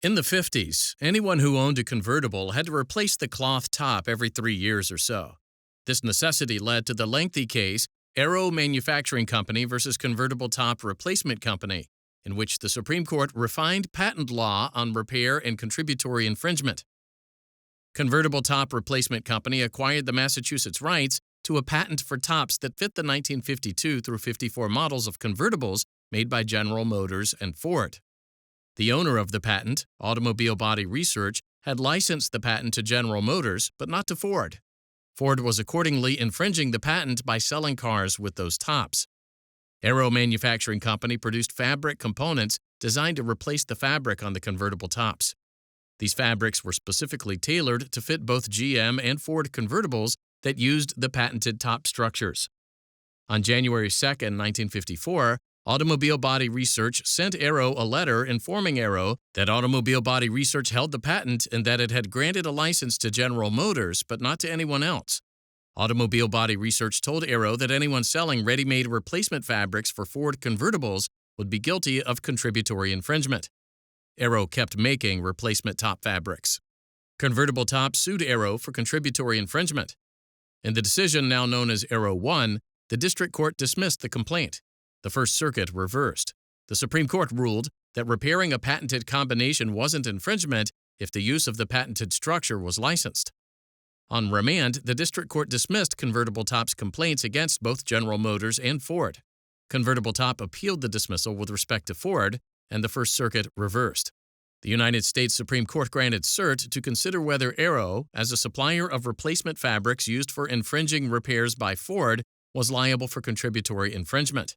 In the 50s, anyone who owned a convertible had to replace the cloth top every 3 years or so. This necessity led to the lengthy case Aro Manufacturing Company versus Convertible Top Replacement Company, in which the Supreme Court refined patent law on repair and contributory infringement. Convertible Top Replacement Company acquired the Massachusetts rights to a patent for tops that fit the 1952 through 54 models of convertibles made by General Motors and Ford. The owner of the patent, Automobile Body Research, had licensed the patent to General Motors, but not to Ford. Ford was accordingly infringing the patent by selling cars with those tops. Aro Manufacturing Company produced fabric components designed to replace the fabric on the convertible tops. These fabrics were specifically tailored to fit both GM and Ford convertibles that used the patented top structures. On January 2, 1954, Automobile Body Research sent Aro a letter informing Aro that Automobile Body Research held the patent and that it had granted a license to General Motors but not to anyone else. Automobile Body Research told Aro that anyone selling ready-made replacement fabrics for Ford convertibles would be guilty of contributory infringement. Aro kept making replacement top fabrics. Convertible Top sued Aro for contributory infringement. In the decision now known as Aro 1, the district court dismissed the complaint. The First Circuit reversed. The Supreme Court ruled that repairing a patented combination wasn't infringement if the use of the patented structure was licensed. On remand, the district court dismissed Convertible Top's complaints against both General Motors and Ford. Convertible Top appealed the dismissal with respect to Ford, and the First Circuit reversed. The United States Supreme Court granted cert to consider whether Aro, as a supplier of replacement fabrics used for infringing repairs by Ford, was liable for contributory infringement.